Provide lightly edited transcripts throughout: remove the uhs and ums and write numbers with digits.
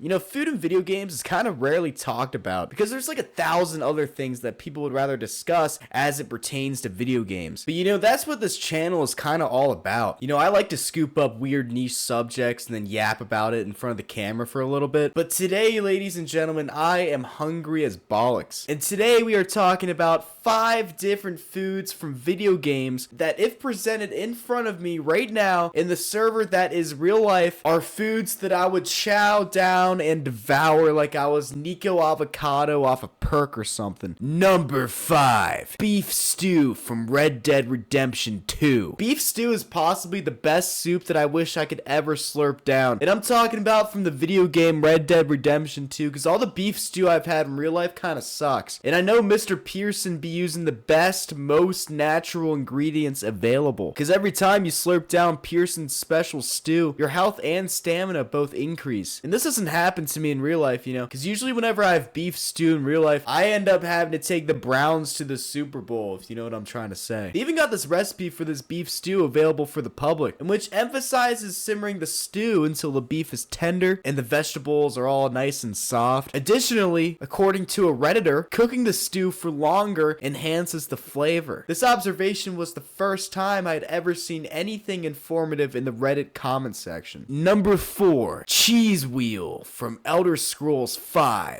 You know, food in video games is kind of rarely talked about because there's like 1,000 other things that people would rather discuss as it pertains to video games. But you know, that's what this channel is kind of all about. You know, I like to scoop up weird niche subjects and then yap about it in front of the camera for a little bit. But today, ladies and gentlemen, I am hungry as bollocks. And today we are talking about 5 different foods from video games that, if presented in front of me right now in the server that is real life, are foods that I would chow down and devour like I was Nico Avocado off a perk or something. Number 5, beef stew from Red Dead Redemption 2. Beef stew is possibly the best soup that I wish I could ever slurp down. And I'm talking about from the video game Red Dead Redemption 2, because all the beef stew I've had in real life kind of sucks. And I know Mr. Pearson be using the best, most natural ingredients available, because every time you slurp down Pearson's special stew, your health and stamina both increase. And this doesn't happen to me in real life, you know, because usually whenever I have beef stew in real life, I end up having to take the Browns to the Super Bowl, if you know what I'm trying to say. They even got this recipe for this beef stew available for the public, in which emphasizes simmering the stew until the beef is tender and the vegetables are all nice and soft. Additionally, according to a Redditor, cooking the stew for longer enhances the flavor. This observation was the first time I had ever seen anything informative in the Reddit comment section. Number 4, cheese wheel from Elder Scrolls V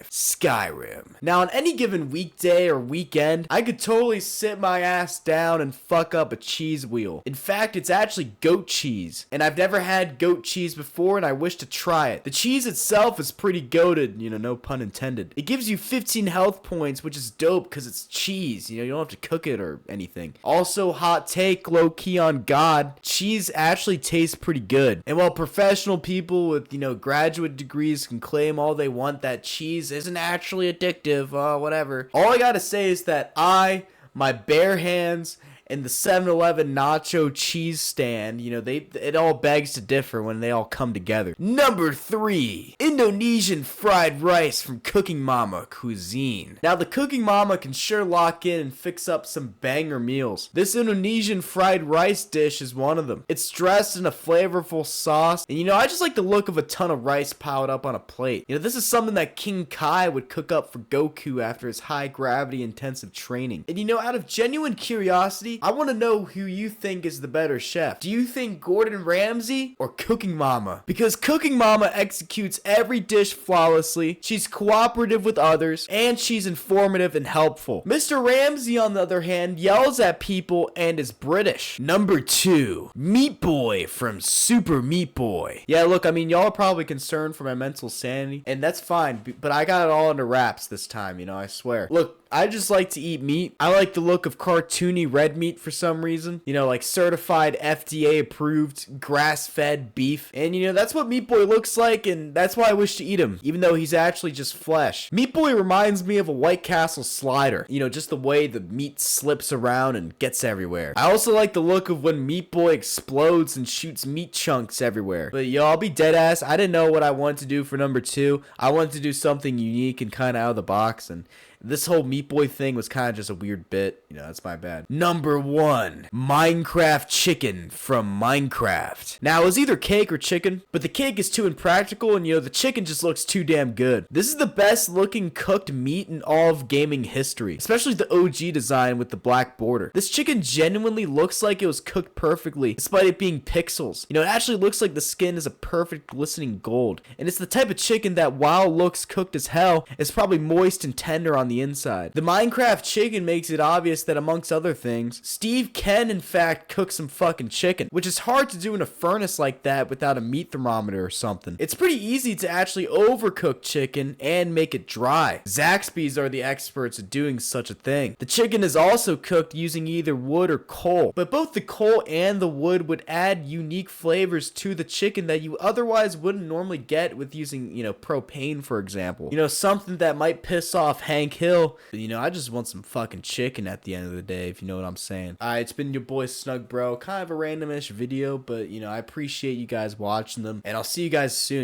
Skyrim. Now, on any given weekday or weekend, I could totally sit my ass down and fuck up a cheese wheel. In fact, it's actually goat cheese, and I've never had goat cheese before and I wish to try it. The cheese itself is pretty goated, you know, no pun intended. It gives you 15 health points, which is dope because it's cheese, you know, you don't have to cook it or anything. Also, hot take, low key on God, cheese actually tastes pretty good. And while professional people with, you know, graduate degrees can claim all they want that cheese isn't actually addictive, whatever. All I gotta say is that my bare hands, and the 7-Eleven nacho cheese stand, you know, it all begs to differ when they all come together. Number 3, Indonesian fried rice from Cooking Mama Cuisine. Now, the Cooking Mama can sure lock in and fix up some banger meals. This Indonesian fried rice dish is one of them. It's dressed in a flavorful sauce, and you know, I just like the look of a ton of rice piled up on a plate. You know, this is something that King Kai would cook up for Goku after his high gravity intensive training. And you know, out of genuine curiosity, I want to know who you think is the better chef. Do you think Gordon Ramsay or Cooking Mama? Because Cooking Mama executes every dish flawlessly, she's cooperative with others, and she's informative and helpful. Mr. Ramsay, on the other hand, yells at people and is British. Number 2, Meat Boy from Super Meat Boy. Yeah, look, I mean, y'all are probably concerned for my mental sanity, and that's fine, but I got it all under wraps this time, you know, I swear. Look, I just like to eat meat. I like the look of cartoony red meat for some reason. You know, like certified FDA approved grass-fed beef. And you know, that's what Meat Boy looks like, and that's why I wish to eat him, even though he's actually just flesh. Meat Boy reminds me of a White Castle slider. You know, just the way the meat slips around and gets everywhere. I also like the look of when Meat Boy explodes and shoots meat chunks everywhere. But yo, I'll be dead ass. I didn't know what I wanted to do for number 2. I wanted to do something unique and kind of out of the box, and this whole Meat Boy thing was kind of just a weird bit. You know, that's my bad. Number 1, Minecraft chicken from Minecraft. Now, it was either cake or chicken, but the cake is too impractical, and you know, the chicken just looks too damn good. This is the best looking cooked meat in all of gaming history, especially the OG design with the black border. This chicken genuinely looks like it was cooked perfectly, despite it being pixels. You know, it actually looks like the skin is a perfect glistening gold, and it's the type of chicken that, while it looks cooked as hell, is probably moist and tender on the inside. The Minecraft chicken makes it obvious that, amongst other things, Steve can in fact cook some fucking chicken, which is hard to do in a furnace like that without a meat thermometer or something. It's pretty easy to actually overcook chicken and make it dry. Zaxby's are the experts at doing such a thing. The chicken is also cooked using either wood or coal, but both the coal and the wood would add unique flavors to the chicken that you otherwise wouldn't normally get with using, you know, propane, for example. You know, something that might piss off Hank Hill. But, you know, I just want some fucking chicken at the end of the day, if you know what I'm saying. Alright, it's been your boy Snug Bro. Kind of a randomish video, but, you know, I appreciate you guys watching them, and I'll see you guys soon.